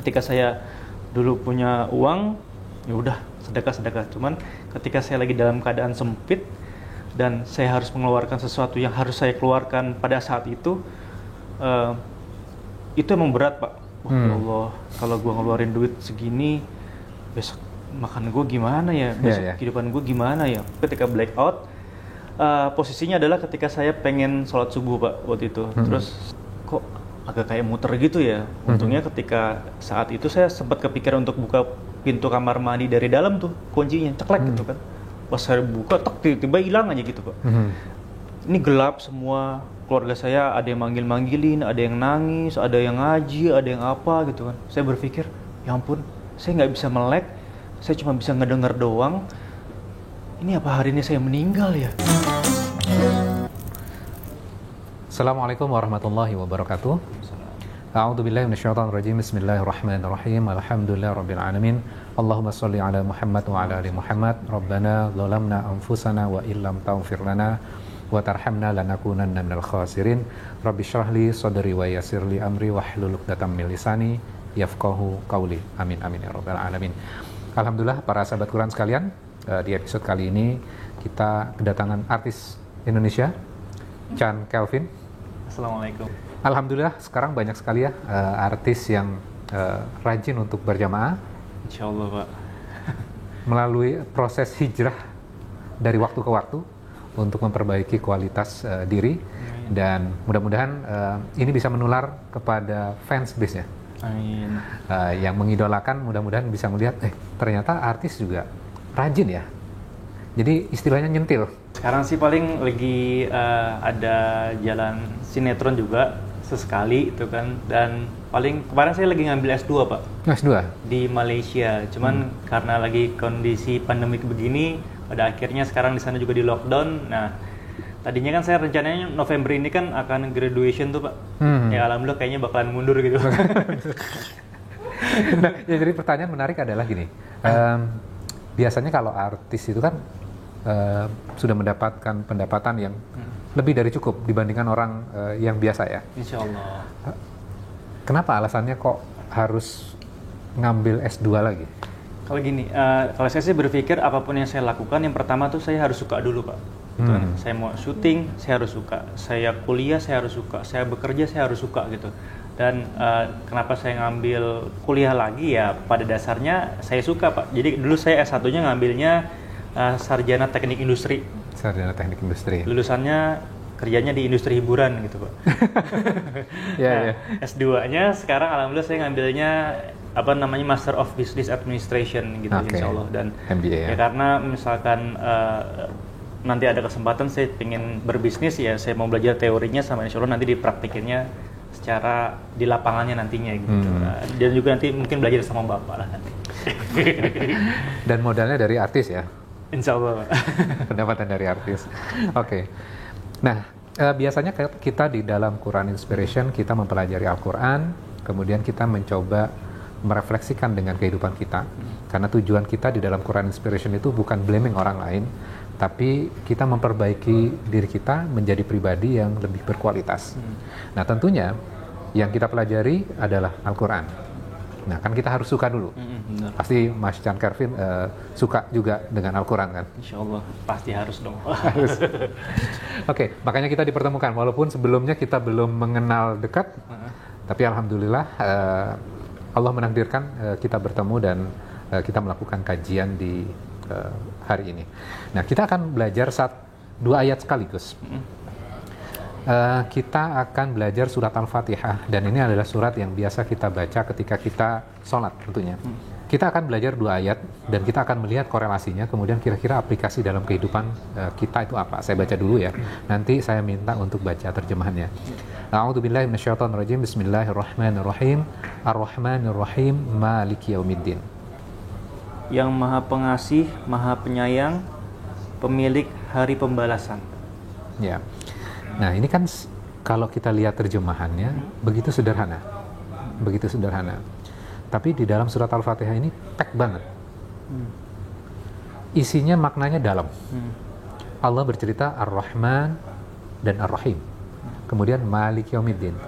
Ketika saya dulu punya uang, ya udah sedekah. Cuman ketika saya lagi dalam keadaan sempit dan saya harus mengeluarkan sesuatu yang harus saya keluarkan pada saat itu emang berat, Pak. Wah, ya Allah, kalau gue ngeluarin duit segini, besok makan gue gimana ya, besok kehidupan gue gimana ya. Ketika blackout, posisinya adalah ketika saya pengen sholat subuh, Pak, waktu itu. Terus kok agak kayak muter gitu ya. Untungnya ketika saat itu saya sempat kepikiran untuk buka pintu kamar mandi dari dalam tuh, kuncinya ceklek gitu kan. Pas saya buka, tiba-tiba hilang aja gitu, Pak. Ini gelap semua, keluarga saya ada yang manggil-manggilin, ada yang nangis, ada yang ngaji, ada yang apa gitu kan. Saya berpikir, ya ampun, saya nggak bisa melek, saya cuma bisa ngedenger doang. Ini apa hari ini saya meninggal ya? Assalamualaikum warahmatullahi wabarakatuh. A'udzubillahi minasyaitonirrajim. Bismillahirrahmanirrahim. Alhamdulillahirabbil alamin. Allahumma shalli ala Muhammad wa ala ali Muhammad. Rabbana dzalamna anfusana wa illam taghfir lana wa tarhamna lanakunanna minal khasirin. Rabbi shrah li sadri wa yassir li amri wahlul 'uqdatam min lisani yafqahu qawli. Amin amin ya rabbal alamin. Alhamdulillah para sahabat Quran sekalian, di episode kali ini kita kedatangan artis Indonesia, Chand Kelvin. Assalamualaikum. Alhamdulillah sekarang banyak sekali ya artis yang rajin untuk berjamaah. Insya Allah, Pak. Melalui proses hijrah dari waktu ke waktu untuk memperbaiki kualitas diri. Dan mudah-mudahan ini bisa menular kepada fans base-nya. Amin. Yang mengidolakan mudah-mudahan bisa melihat, ternyata artis juga rajin ya. Jadi istilahnya nyentil. Sekarang sih paling lagi ada jalan sinetron juga sesekali itu kan, dan paling kemarin saya lagi ngambil S2, Pak. S2? Di Malaysia. Cuman karena lagi kondisi pandemik begini, pada akhirnya sekarang di sana juga di lockdown. Nah, tadinya kan saya rencananya November ini kan akan graduation tuh, Pak. Ya alhamdulillah kayaknya bakalan mundur gitu. Nah, ya, jadi pertanyaan menarik adalah gini. Biasanya kalau artis itu kan sudah mendapatkan pendapatan yang lebih dari cukup dibandingkan orang yang biasa ya. Insya Allah. Kenapa alasannya kok harus ngambil S2 lagi? Kalau gini, kalau saya sih berpikir apapun yang saya lakukan, yang pertama tuh saya harus suka dulu, Pak. Gitu kan. Saya mau syuting, saya harus suka. Saya kuliah, saya harus suka. Saya bekerja, saya harus suka gitu. Dan kenapa saya ngambil kuliah lagi ya, pada dasarnya saya suka, Pak. Jadi dulu saya S1-nya ngambilnya sarjana teknik industri. Sarjana teknik industri. Lulusannya kerjanya di industri hiburan gitu, Pak. Ya. S2-nya sekarang alhamdulillah saya ngambilnya Master of Business Administration gitu, insya Allah. Dan MBA ya. Karena misalkan nanti ada kesempatan saya ingin berbisnis ya, saya mau belajar teorinya sama insya Allah nanti dipraktikinnya secara di lapangannya nantinya gitu. Dan juga nanti mungkin belajar sama Bapak lah nanti. Dan modalnya dari artis ya? Insya Allah. Pendapatan dari artis. Oke. Nah, biasanya kita di dalam Quran Inspiration kita mempelajari Al-Quran, kemudian kita mencoba merefleksikan dengan kehidupan kita. Karena tujuan kita di dalam Quran Inspiration itu bukan blaming orang lain, tapi kita memperbaiki diri kita menjadi pribadi yang lebih berkualitas. Nah, tentunya yang kita pelajari adalah Al-Quran. Nah, kan kita harus suka dulu. Pasti Mas Chand Kelvin suka juga dengan Al-Quran kan? Insya Allah, pasti harus dong. Harus. Oke, makanya kita dipertemukan. Walaupun sebelumnya kita belum mengenal dekat, tapi Alhamdulillah Allah menakdirkan kita bertemu dan kita melakukan kajian di hari ini. Nah, kita akan belajar 2 ayat sekaligus. Kita akan belajar surat Al-Fatihah, dan ini adalah surat yang biasa kita baca ketika kita sholat tentunya. Kita akan belajar 2 ayat dan kita akan melihat korelasinya, kemudian kira-kira aplikasi dalam kehidupan kita itu apa. Saya baca dulu ya, nanti saya minta untuk baca terjemahannya. A'udzubillahi minasyaitonirrajim. Bismillahirrahmanirrahim. Ar-Rahmanir-Rahim, Maliki Yaumiddin. Yang Maha Pengasih, Maha Penyayang, pemilik hari pembalasan. Ya. Nah, ini kan kalau kita lihat terjemahannya begitu sederhana. Begitu sederhana. Tapi di dalam surat Al-Fatihah ini pack banget. Isinya maknanya dalam. Allah bercerita Ar-Rahman dan Ar-Rahim. Kemudian Malik Yaumiddin.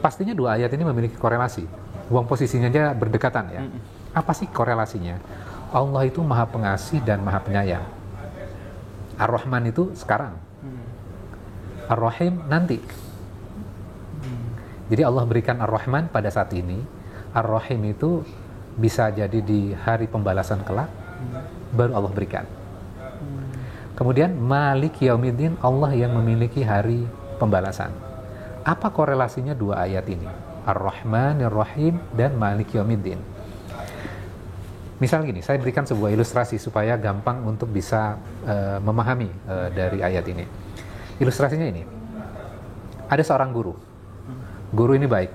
Pastinya 2 ayat ini memiliki korelasi. Buang posisinya aja berdekatan ya. Apa sih korelasinya? Allah itu maha pengasih dan maha penyayang. Ar-Rahman itu sekarang. Ar-Rahim nanti. Jadi Allah berikan Ar-Rahman pada saat ini. Ar-Rahim itu bisa jadi di hari pembalasan kelak, baru Allah berikan. Kemudian Malik Yaumiddin, Allah yang memiliki hari pembalasan. Apa korelasinya dua ayat ini? Ar-Rahman, Ar-Rahim, dan Malik Yaumiddin. Misal gini, saya berikan sebuah ilustrasi supaya gampang untuk bisa memahami dari ayat ini. Ilustrasinya ini, ada seorang guru. Guru ini baik,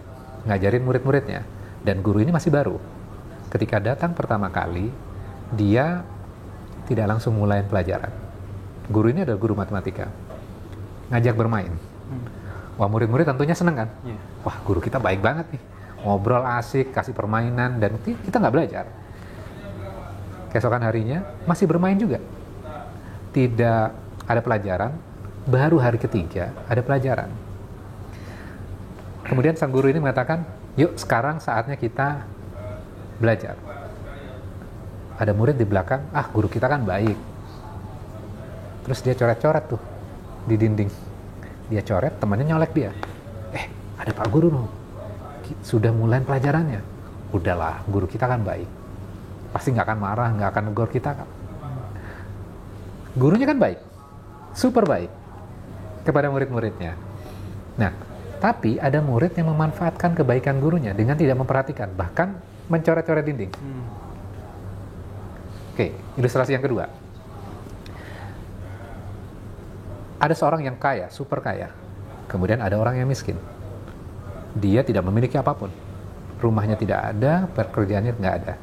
ngajarin murid-muridnya, dan guru ini masih baru. Ketika datang pertama kali, dia tidak langsung mulai pelajaran. Guru ini adalah guru matematika, ngajak bermain. Wah, murid-murid tentunya seneng kan? Wah, guru kita baik banget nih, ngobrol asik, kasih permainan, dan kita nggak belajar. Keesokan harinya masih bermain juga, tidak ada pelajaran. Baru hari ketiga ada pelajaran. Kemudian sang guru ini mengatakan, yuk sekarang saatnya kita belajar. Ada murid di belakang, guru kita kan baik. Terus dia coret-coret tuh di dinding. Dia coret, temannya nyolek dia. Ada Pak Guru loh, sudah mulai pelajarannya. Udahlah, guru kita kan baik, pasti nggak akan marah, nggak akan negur kita kan. Gurunya kan baik, super baik kepada murid-muridnya. Nah, tapi ada murid yang memanfaatkan kebaikan gurunya dengan tidak memperhatikan, bahkan mencoret-coret dinding. Oke, ilustrasi yang kedua. Ada seorang yang kaya, super kaya. Kemudian ada orang yang miskin. Dia tidak memiliki apapun. Rumahnya tidak ada, pekerjaannya nggak ada.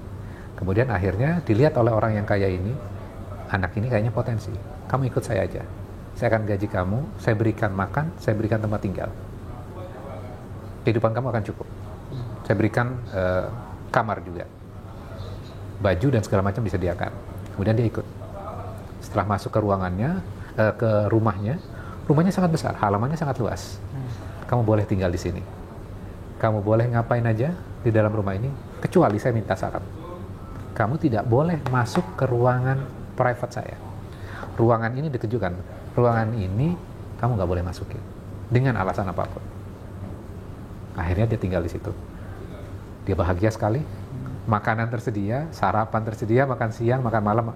Kemudian akhirnya dilihat oleh orang yang kaya ini, anak ini kayaknya potensi. Kamu ikut saya aja. Saya akan gaji kamu, saya berikan makan, saya berikan tempat tinggal. Kehidupan kamu akan cukup. Saya berikan kamar juga. Baju dan segala macam disediakan. Kemudian dia ikut. Setelah masuk ke ruangannya, ke rumahnya sangat besar, halamannya sangat luas. Kamu boleh tinggal di sini. Kamu boleh ngapain aja di dalam rumah ini, kecuali saya minta syarat. Kamu tidak boleh masuk ke ruangan private saya. Ruangan ini ditujukan, ruangan ini kamu nggak boleh masukin dengan alasan apapun. Akhirnya dia tinggal di situ. Dia bahagia sekali. Makanan tersedia, sarapan tersedia, makan siang, makan malam,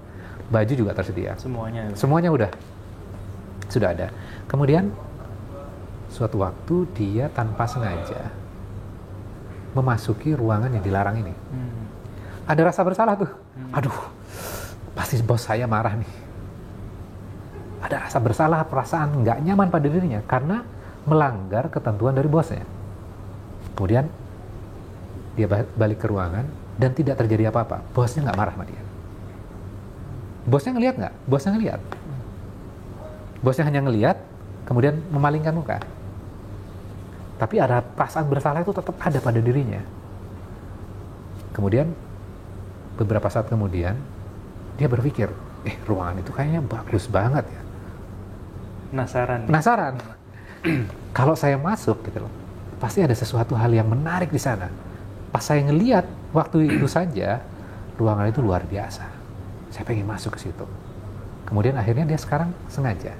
baju juga tersedia. Semuanya sudah ada. Kemudian suatu waktu dia tanpa sengaja memasuki ruangan yang dilarang ini. Ada rasa bersalah tuh. Aduh, pasti bos saya marah nih. Ada rasa bersalah, perasaan nggak nyaman pada dirinya karena melanggar ketentuan dari bosnya. Kemudian dia balik ke ruangan dan tidak terjadi apa-apa. Bosnya nggak marah sama dia. Bosnya ngelihat nggak? Bosnya ngelihat. Bosnya hanya ngelihat, kemudian memalingkan muka. Tapi ada perasaan bersalah itu tetap ada pada dirinya. Kemudian beberapa saat kemudian dia berpikir, ruangan itu kayaknya bagus banget ya. Penasaran. Kalau saya masuk gitu loh, pasti ada sesuatu hal yang menarik di sana. Pas saya ngelihat waktu itu saja, ruangan itu luar biasa. Saya pengen masuk ke situ. Kemudian akhirnya dia sekarang sengaja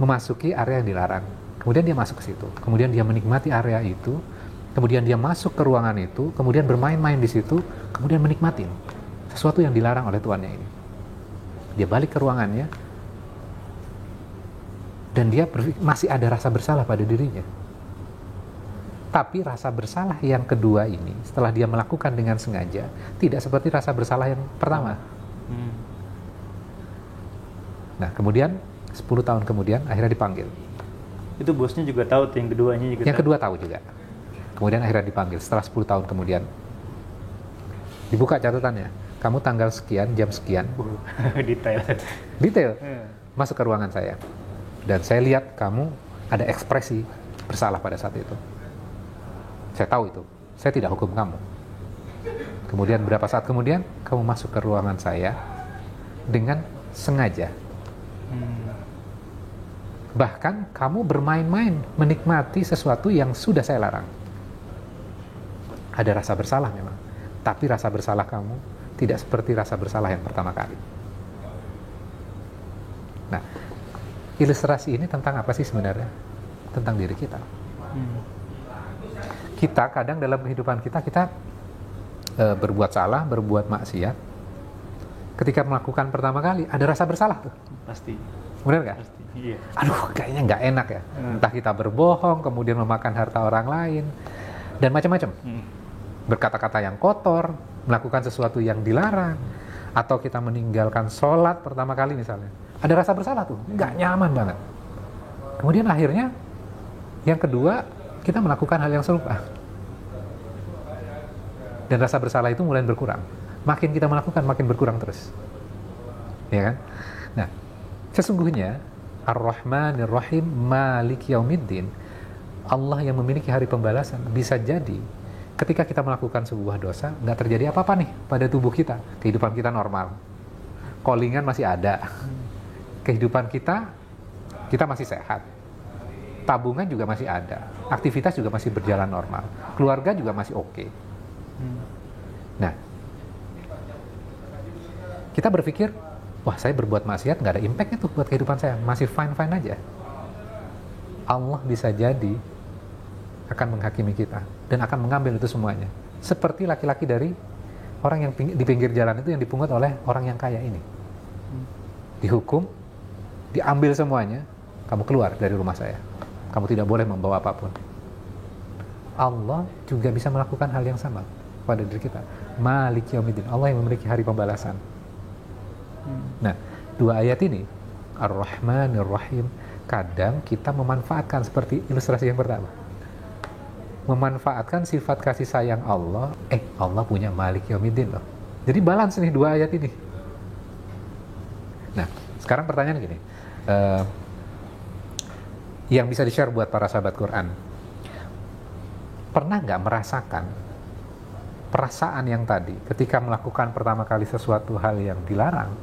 memasuki area yang dilarang. Kemudian dia masuk ke situ. Kemudian dia menikmati area itu. Kemudian dia masuk ke ruangan itu. Kemudian bermain-main di situ. Kemudian menikmati sesuatu yang dilarang oleh tuannya ini. Dia balik ke ruangannya. Dan dia masih ada rasa bersalah pada dirinya. Tapi rasa bersalah yang kedua ini, setelah dia melakukan dengan sengaja, tidak seperti rasa bersalah yang pertama. Nah, kemudian 10 tahun kemudian akhirnya dipanggil. Itu bosnya juga tahu tuh, yang keduanya juga yang kedua tahu juga. Kemudian akhirnya dipanggil setelah 10 tahun kemudian. Dibuka catatannya, kamu tanggal sekian, jam sekian. Detail. Masuk ke ruangan saya. Dan saya lihat kamu ada ekspresi bersalah pada saat itu. Saya tahu itu. Saya tidak hukum kamu. Kemudian beberapa saat kemudian kamu masuk ke ruangan saya dengan sengaja. Bahkan kamu bermain-main menikmati sesuatu yang sudah saya larang. ada rasa bersalah memang. Tapi rasa bersalah kamu tidak seperti rasa bersalah yang pertama kali. Nah, ilustrasi ini tentang apa sih sebenarnya? Tentang diri kita. Kita kadang dalam kehidupan kita berbuat salah, berbuat maksiat. Ketika melakukan pertama kali, ada rasa bersalah tuh. Pasti. Benar nggak? Pasti. Iya. Aduh, kayaknya nggak enak ya. Entah kita berbohong, kemudian memakan harta orang lain, dan macam-macam. Berkata-kata yang kotor, melakukan sesuatu yang dilarang, atau kita meninggalkan sholat pertama kali misalnya. Ada rasa bersalah tuh, nggak nyaman banget. Kemudian akhirnya, yang kedua, kita melakukan hal yang serupa. Dan rasa bersalah itu mulai berkurang. Makin kita melakukan, makin berkurang terus. Ya kan? Nah, sesungguhnya Ar-Rahmanir Rahim Maliki Yaumiddin, Allah yang memiliki hari pembalasan. Bisa jadi ketika kita melakukan sebuah dosa, nggak terjadi apa-apa nih pada tubuh kita. Kehidupan kita normal. Callingan masih ada. Kehidupan kita masih sehat. Tabungan juga masih ada. Aktivitas juga masih berjalan normal. Keluarga juga masih oke. Nah, kita berpikir, wah saya berbuat maksiat nggak ada impact itu buat kehidupan saya, masih fine-fine aja. Allah bisa jadi akan menghakimi kita dan akan mengambil itu semuanya. Seperti laki-laki dari orang yang di pinggir jalan itu yang dipungut oleh orang yang kaya ini. Dihukum, diambil semuanya, kamu keluar dari rumah saya. Kamu tidak boleh membawa apapun. Allah juga bisa melakukan hal yang sama pada diri kita. Malik Yaumiddin, Allah yang memiliki hari pembalasan. Nah, dua ayat ini, Ar-Rahmanir Rahim, kadang kita memanfaatkan seperti ilustrasi yang pertama. Memanfaatkan sifat kasih sayang Allah, Allah punya Malik Yaumiddin loh. Jadi balance nih dua ayat ini. Nah, sekarang pertanyaan gini, yang bisa di-share buat para sahabat Quran, pernah nggak merasakan perasaan yang tadi ketika melakukan pertama kali sesuatu hal yang dilarang,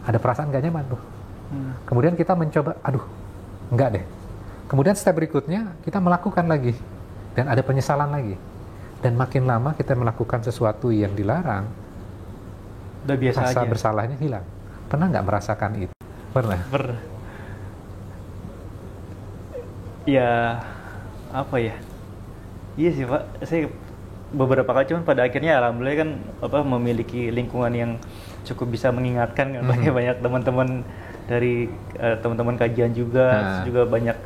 ada perasaan gak nyaman tuh. Kemudian kita mencoba, aduh, enggak deh. Kemudian step berikutnya, kita melakukan lagi. Dan ada penyesalan lagi. Dan makin lama kita melakukan sesuatu yang dilarang, udah biasa rasa aja. bersalahnya hilang. Pernah nggak merasakan itu? Pernah? Pernah. Ya, apa ya? Iya sih Pak, saya beberapa kali, cuman pada akhirnya alhamdulillah kan memiliki lingkungan yang cukup bisa mengingatkan kan. Banyak teman-teman dari teman-teman kajian juga, juga banyak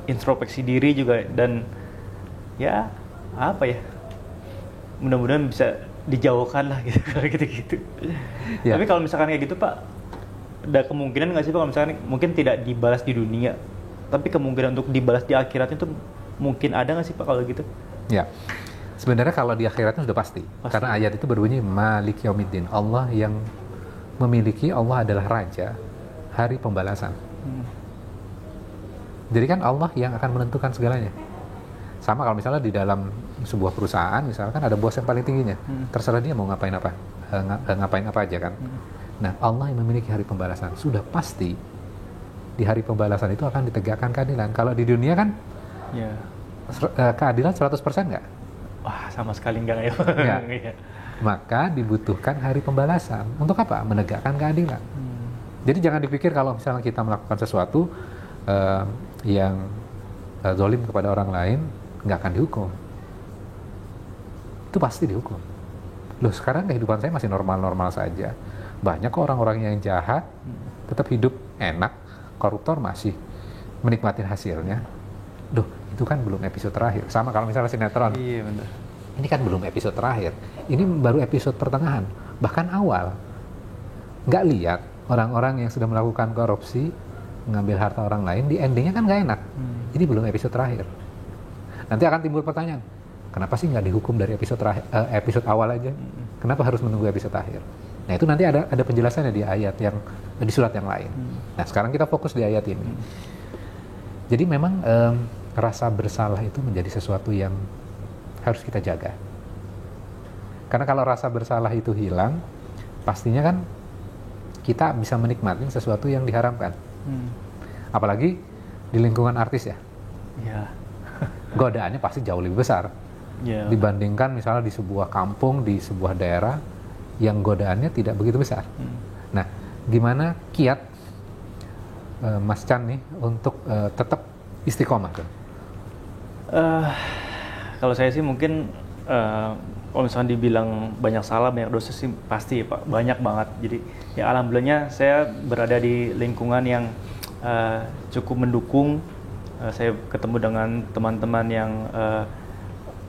introspeksi diri juga, dan ya apa ya, mudah-mudahan bisa dijauhkan lah gitu kalau gitu-gitu. Tapi kalau misalkan kayak gitu Pak, ada kemungkinan nggak sih Pak kalau misalkan mungkin tidak dibalas di dunia, tapi kemungkinan untuk dibalas di akhirat itu mungkin ada nggak sih Pak kalau gitu? Ya, sebenarnya kalau di akhiratnya sudah pasti. Karena ayat itu berbunyi Malik Yaumiddin, Allah yang memiliki, Allah adalah Raja hari pembalasan. Jadi kan Allah yang akan menentukan segalanya. Sama kalau misalnya di dalam sebuah perusahaan, misalkan ada bos yang paling tingginya, terserah dia mau ngapain apa aja kan. Nah, Allah yang memiliki hari pembalasan, sudah pasti di hari pembalasan itu akan ditegakkan keadilan. Kalau di dunia kan, keadilan 100% nggak? Wah, sama sekali nggak ya. Maka dibutuhkan hari pembalasan. Untuk apa? Menegakkan keadilan. Jadi jangan dipikir kalau misalnya kita melakukan sesuatu yang zalim kepada orang lain, nggak akan dihukum. Itu pasti dihukum. Loh, sekarang kehidupan saya masih normal-normal saja. Banyak kok orang-orang yang jahat, tetap hidup enak, koruptor masih menikmati hasilnya. Duh, itu kan belum episode terakhir. Sama kalau misalnya sinetron. Iya benar. Ini kan belum episode terakhir. Ini baru episode pertengahan. Bahkan awal. Nggak lihat orang-orang yang sudah melakukan korupsi, mengambil harta orang lain, di endingnya kan nggak enak. Ini belum episode terakhir. Nanti akan timbul pertanyaan, kenapa sih nggak dihukum dari episode awal aja? Kenapa harus menunggu episode akhir? Nah, itu nanti ada penjelasannya di ayat yang di surat yang lain. Nah, sekarang kita fokus di ayat ini. Jadi memang rasa bersalah itu menjadi sesuatu yang harus kita jaga. Karena kalau rasa bersalah itu hilang, pastinya kan kita bisa menikmati sesuatu yang diharamkan. Apalagi di lingkungan artis ya. Iya. Godaannya pasti jauh lebih besar. dibandingkan misalnya di sebuah kampung, di sebuah daerah yang godaannya tidak begitu besar. Nah, gimana kiat Mas Chan nih untuk tetap istiqomah tuh? Kalau saya sih mungkin kalau misalnya dibilang banyak salah, banyak dosa sih pasti Pak, banyak banget. Jadi ya alhamdulillahnya saya berada di lingkungan yang cukup mendukung. Saya ketemu dengan teman-teman yang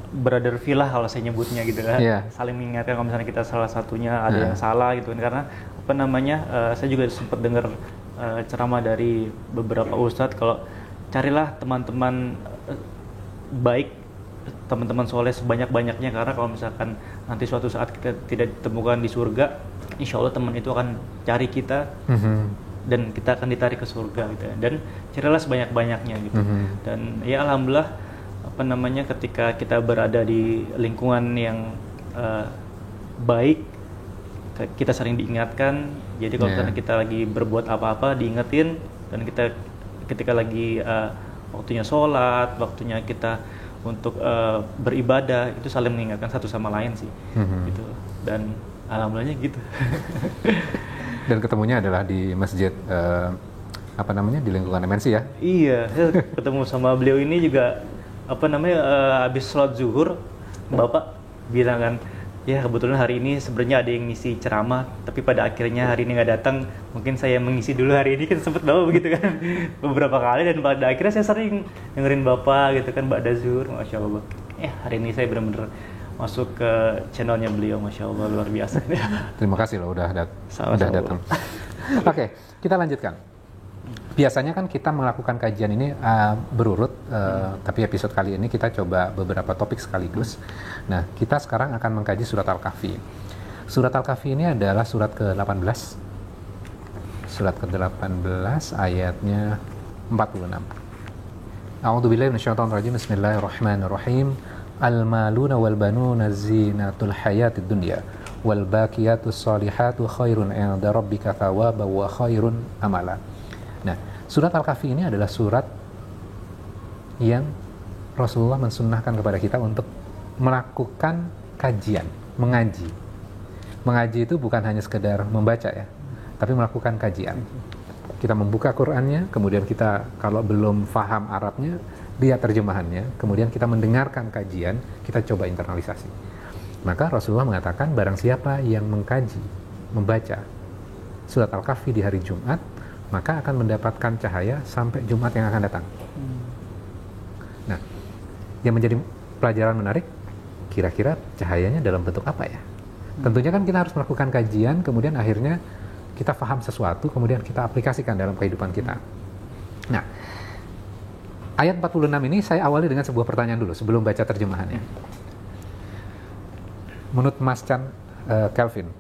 brother villa kalau saya nyebutnya gitu kan, saling mengingatkan kalau misalnya kita salah satunya ada yang salah gitu kan. Karena apa namanya, saya juga sempat dengar ceramah dari beberapa ustadz kalau carilah teman-teman baik, teman-teman soleh sebanyak-banyaknya, karena kalau misalkan nanti suatu saat kita tidak ditemukan di surga, insya Allah teman itu akan cari kita dan kita akan ditarik ke surga gitu ya. Dan carilah sebanyak-banyaknya gitu. Dan ya alhamdulillah apa namanya, ketika kita berada di lingkungan yang baik, kita sering diingatkan. Jadi kalau misalnya kita lagi berbuat apa-apa diingetin, dan kita ketika lagi waktunya sholat, waktunya kita untuk beribadah, itu saling mengingatkan satu sama lain sih, gitu. Dan alhamdulillahnya gitu. Dan ketemunya adalah di masjid apa namanya, di lingkungan MNC ya? Iya, saya ketemu sama beliau ini juga apa namanya, habis sholat zuhur, Bapak bilang kan, ya kebetulan hari ini sebenarnya ada yang ngisi ceramah, tapi pada akhirnya hari ini nggak datang, mungkin saya mengisi dulu hari ini, kan sempet Bapak begitu kan beberapa kali, dan pada akhirnya saya sering dengerin Bapak gitu kan, Ba'da Zuhur, Masya Allah. Hari ini saya benar-benar masuk ke channelnya beliau, Masya Allah, luar biasa. Terima kasih loh udah datang. Oke, kita lanjutkan. Biasanya kan kita melakukan kajian ini berurut, tapi episode kali ini kita coba beberapa topik sekaligus. Nah, kita sekarang akan mengkaji surat Al-Kahfi. Surat Al-Kahfi ini adalah surat ke-18. Surat ke-18 ayatnya 46. A'udzubillahi minasyaitonir rajim. Bismillahirrahmanirrahim. Al-maluna wal banuna zinatul hayatid dunya wal baqiyatus solihatu khairun 'inda rabbika thawaban wa khairun amala. Nah, surat Al-Kahfi ini adalah surat yang Rasulullah mensunnahkan kepada kita untuk melakukan kajian, mengaji. Mengaji itu bukan hanya sekedar membaca ya, tapi melakukan kajian. Kita membuka Qur'annya, kemudian kita kalau belum paham Arabnya, lihat terjemahannya, kemudian kita mendengarkan kajian, kita coba internalisasi. Maka Rasulullah mengatakan, barang siapa yang mengkaji, membaca surat Al-Kahfi di hari Jumat, maka akan mendapatkan cahaya sampai Jumat yang akan datang. Nah, yang menjadi pelajaran menarik, kira-kira cahayanya dalam bentuk apa ya? Tentunya kan kita harus melakukan kajian, kemudian akhirnya kita paham sesuatu, kemudian kita aplikasikan dalam kehidupan kita. Nah, ayat 46 ini saya awali dengan sebuah pertanyaan dulu sebelum baca terjemahannya. Menurut Mas Chan, Kelvin,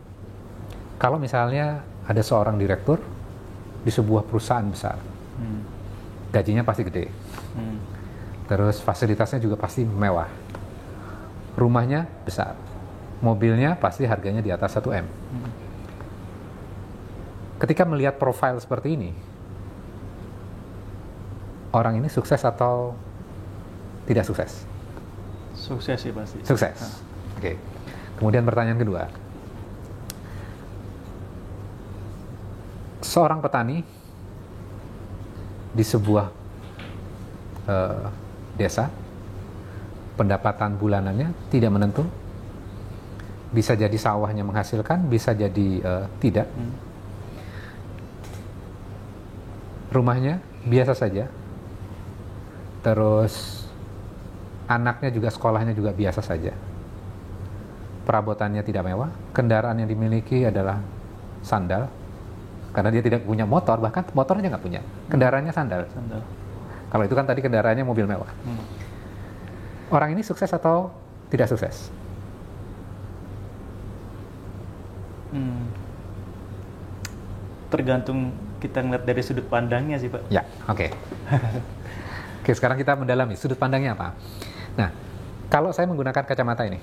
kalau misalnya ada seorang direktur di sebuah perusahaan besar, gajinya pasti gede, terus fasilitasnya juga pasti mewah, rumahnya besar, mobilnya pasti harganya di atas 1 M. Ketika melihat profil seperti ini, orang ini sukses atau tidak sukses? Sukses sih pasti. Sukses. Oke. Kemudian pertanyaan kedua. Seorang petani di sebuah desa, pendapatan bulanannya tidak menentu. Bisa jadi sawahnya menghasilkan, bisa jadi tidak. Rumahnya biasa saja. Terus anaknya juga, sekolahnya juga biasa saja. Perabotannya tidak mewah, kendaraan yang dimiliki adalah sandal, karena dia tidak punya motor, bahkan motornya nggak punya, kendaraannya sandal. Kalau itu kan tadi kendaraannya mobil mewah. Orang ini sukses atau tidak sukses? Tergantung kita ngeliat dari sudut pandangnya sih Pak. Ya, oke. Oke, sekarang kita mendalami sudut pandangnya apa. Nah, kalau saya menggunakan kacamata ini,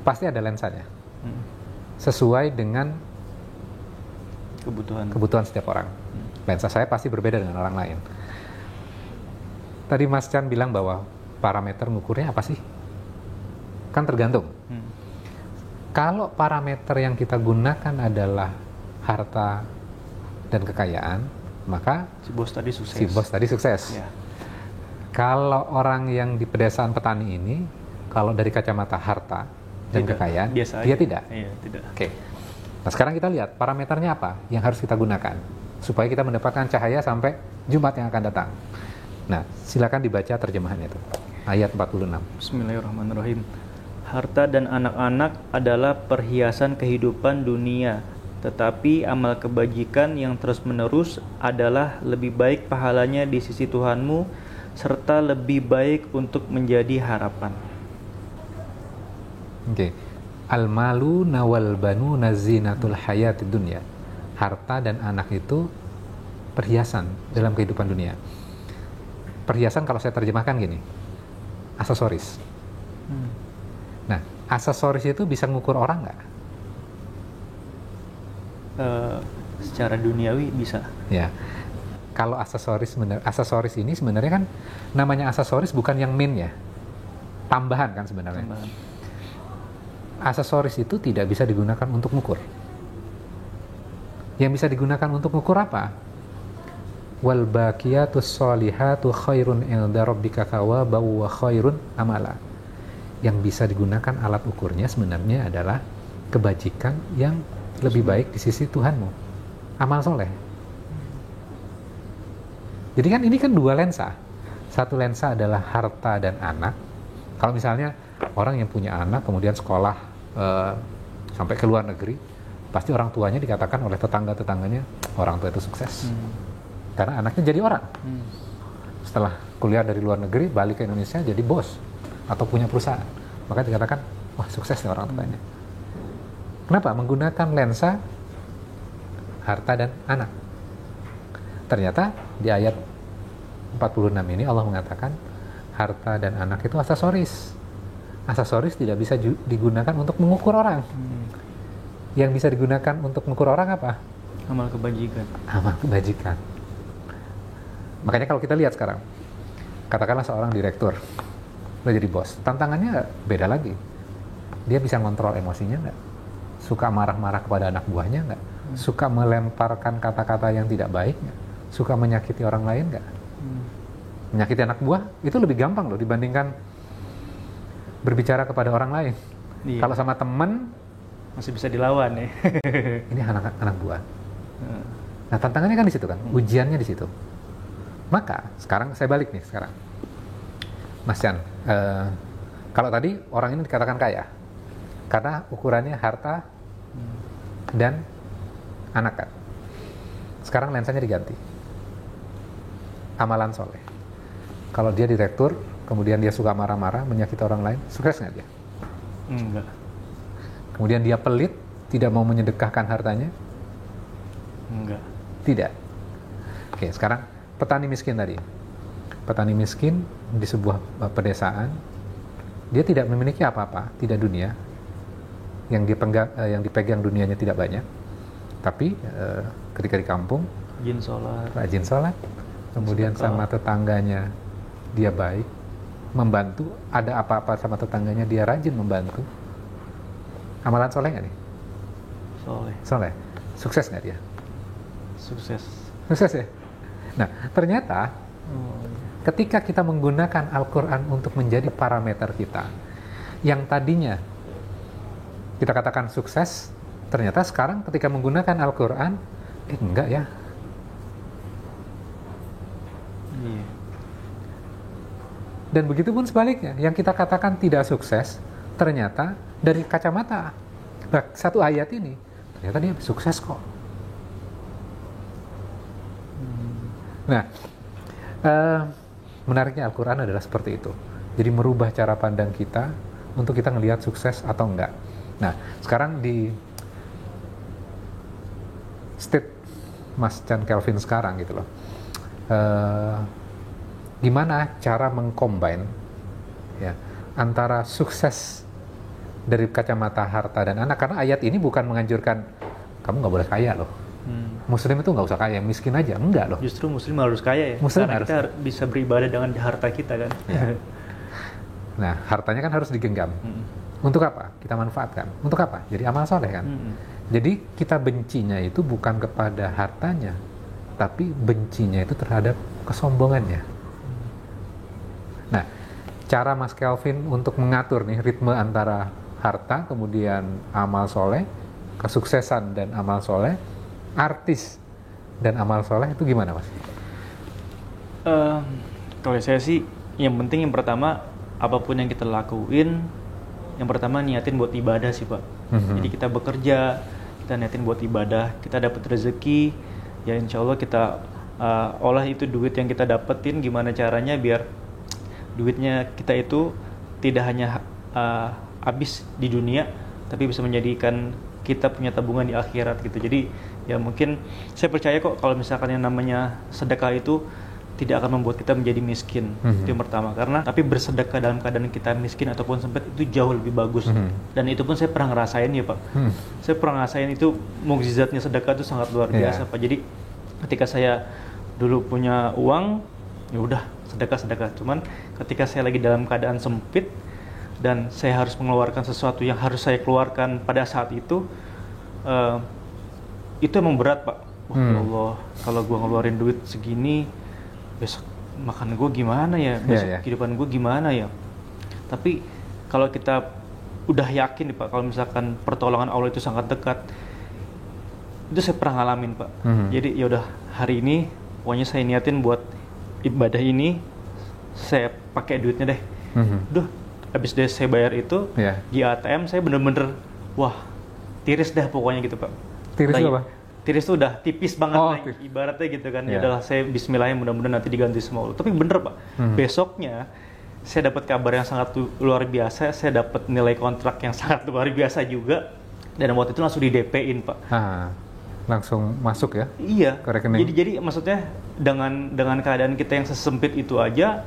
pasti ada lensanya, sesuai dengan kebutuhan setiap orang. Lensa saya pasti berbeda dengan orang lain. Tadi Mas Chan bilang bahwa parameter ngukurnya apa sih? Kan tergantung. Kalau parameter yang kita gunakan adalah harta dan kekayaan, maka si bos tadi sukses. Ya. Kalau orang yang di pedesaan petani ini, kalau dari kacamata harta dan kekayaan, dia tidak. Iya, tidak. Oke. Nah, sekarang kita lihat parameternya apa yang harus kita gunakan supaya kita mendapatkan cahaya sampai Jumat yang akan datang. Nah, silakan dibaca terjemahannya itu. Ayat 46. Bismillahirrahmanirrahim. Harta dan anak-anak adalah perhiasan kehidupan dunia, tetapi amal kebajikan yang terus-menerus adalah lebih baik pahalanya di sisi Tuhanmu, serta lebih baik untuk menjadi harapan. Oke. Al-malu nawal banu nazinatul hayati dunya. Harta dan anak itu perhiasan dalam kehidupan dunia. Perhiasan kalau saya terjemahkan gini, aksesoris. Nah, aksesoris itu bisa ngukur orang nggak? Secara duniawi bisa. Ya. Kalau aksesoris ini sebenarnya kan namanya aksesoris bukan yang main ya. Tambahan kan sebenarnya. Aksesoris itu tidak bisa digunakan untuk ngukur. Yang bisa digunakan untuk ngukur apa? Wal baqiyatus sholihatu khairun 'inda rabbika thawaban wa khairun amala. Yang bisa digunakan alat ukurnya sebenarnya adalah kebajikan yang lebih baik di sisi Tuhanmu, amal soleh. Jadi kan ini kan dua lensa. Satu lensa adalah harta dan anak. Kalau misalnya orang yang punya anak kemudian sekolah sampai ke luar negeri, pasti orang tuanya dikatakan oleh tetangga-tetangganya orang tua itu sukses. Karena anaknya jadi orang. Setelah kuliah dari luar negeri, balik ke Indonesia jadi bos atau punya perusahaan, maka dikatakan wah sukses nih orang tuanya. Kenapa? Menggunakan lensa harta dan anak. Ternyata di ayat 46 ini Allah mengatakan harta dan anak itu aksesoris. Aksesoris tidak bisa digunakan untuk mengukur orang. Yang bisa digunakan untuk mengukur orang apa? Amal kebajikan. Amal kebajikan. Makanya kalau kita lihat sekarang, katakanlah seorang direktur udah jadi bos, tantangannya beda lagi. Dia bisa ngontrol emosinya nggak? Suka marah-marah kepada anak buahnya nggak? Suka melemparkan kata-kata yang tidak baik nggak? Suka menyakiti orang lain nggak? Menyakiti anak buah itu lebih gampang loh dibandingkan berbicara kepada orang lain. Iya. Kalau sama teman masih bisa dilawan ya. Ini anak buah. Nah tantangannya kan di situ kan, ujiannya di situ. Maka sekarang saya balik nih sekarang. Mas Chan, kalau tadi orang ini dikatakan kaya karena ukurannya harta dan anak kan. Sekarang lensanya diganti. Amalan soleh. Kalau dia direktur, kemudian dia suka marah-marah, menyakiti orang lain, sukses nggak dia? Enggak. Kemudian dia pelit, tidak mau menyedekahkan hartanya? Enggak. Tidak. Oke, sekarang petani miskin tadi. Petani miskin di sebuah pedesaan, dia tidak memiliki apa-apa, tidak dunia. Yang dipegang dunianya tidak banyak. Tapi ketika di kampung, rajin sholat, kemudian sama tetangganya dia baik, membantu, ada apa-apa sama tetangganya dia rajin membantu. Amalan soleh nggak nih? Soleh. Sukses nggak dia? Sukses ya? Nah, ternyata ketika kita menggunakan Al-Quran untuk menjadi parameter kita, yang tadinya kita katakan sukses, ternyata sekarang ketika menggunakan Al-Quran, enggak ya. Dan begitu pun sebaliknya, yang kita katakan tidak sukses, ternyata dari kacamata satu ayat ini, ternyata dia sukses kok. Nah, menariknya Al-Quran adalah seperti itu. Jadi merubah cara pandang kita untuk kita ngelihat sukses atau enggak. Nah, sekarang di state Mas Chan Kelvin sekarang gitu loh. Gimana cara mengcombine ya antara sukses dari kacamata harta dan anak, karena ayat ini bukan menganjurkan kamu nggak boleh kaya loh. Muslim itu nggak usah kaya, miskin aja, enggak loh. Justru Muslim harus kaya ya. Muslim karena harus kita bisa beribadah dengan harta kita kan. Ya. Nah, hartanya kan harus digenggam. Untuk apa? Kita manfaatkan. Untuk apa? Jadi amal soleh kan. Jadi kita bencinya itu bukan kepada hartanya, tapi bencinya itu terhadap kesombongannya. Nah, cara Mas Kelvin untuk mengatur nih ritme antara harta, kemudian amal soleh, kesuksesan dan amal soleh, artis dan amal soleh itu gimana, Mas? Kalau saya sih, yang penting yang pertama, apapun yang kita lakuin, yang pertama niatin buat ibadah sih Pak. Jadi kita bekerja, kita niatin buat ibadah, kita dapat rezeki, ya insya Allah kita olah itu duit yang kita dapetin, gimana caranya biar duitnya kita itu tidak hanya habis di dunia, tapi bisa menjadikan kita punya tabungan di akhirat gitu. Jadi ya mungkin saya percaya kok kalau misalkan yang namanya sedekah itu tidak akan membuat kita menjadi miskin. Itu yang pertama. Karena tapi bersedekah dalam keadaan kita miskin ataupun sempit itu jauh lebih bagus. Dan itu pun saya pernah ngerasain ya Pak. Saya pernah ngerasain itu, mukjizatnya sedekah itu sangat luar biasa Pak. Jadi ketika saya dulu punya uang, ya udah sedekah. Cuman ketika saya lagi dalam keadaan sempit dan saya harus mengeluarkan sesuatu yang harus saya keluarkan pada saat itu emang berat Pak. Wah ya Allah, kalau gua ngeluarin duit segini, besok makan gue gimana ya, besok kehidupan gue gimana ya. Tapi kalau kita udah yakin nih Pak, kalau misalkan pertolongan Allah itu sangat dekat, itu saya pernah ngalamin Pak. Jadi ya udah hari ini pokoknya saya niatin buat ibadah ini, saya pakai duitnya deh. Duh, habis deh saya bayar itu di ATM, saya bener-bener wah tiris dah pokoknya gitu Pak. Tiris apa? Tiris tuh udah tipis banget ibaratnya gitu kan. Ya udahlah saya bismillahirrahmanirrahim, mudah-mudahan nanti diganti semua Allah. Tapi bener Pak, besoknya saya dapat kabar yang sangat luar biasa, saya dapat nilai kontrak yang sangat luar biasa juga, dan waktu itu langsung di DP-in Pak. Langsung masuk ya? Iya. Ke rekening. Jadi maksudnya dengan keadaan kita yang sesempit itu aja,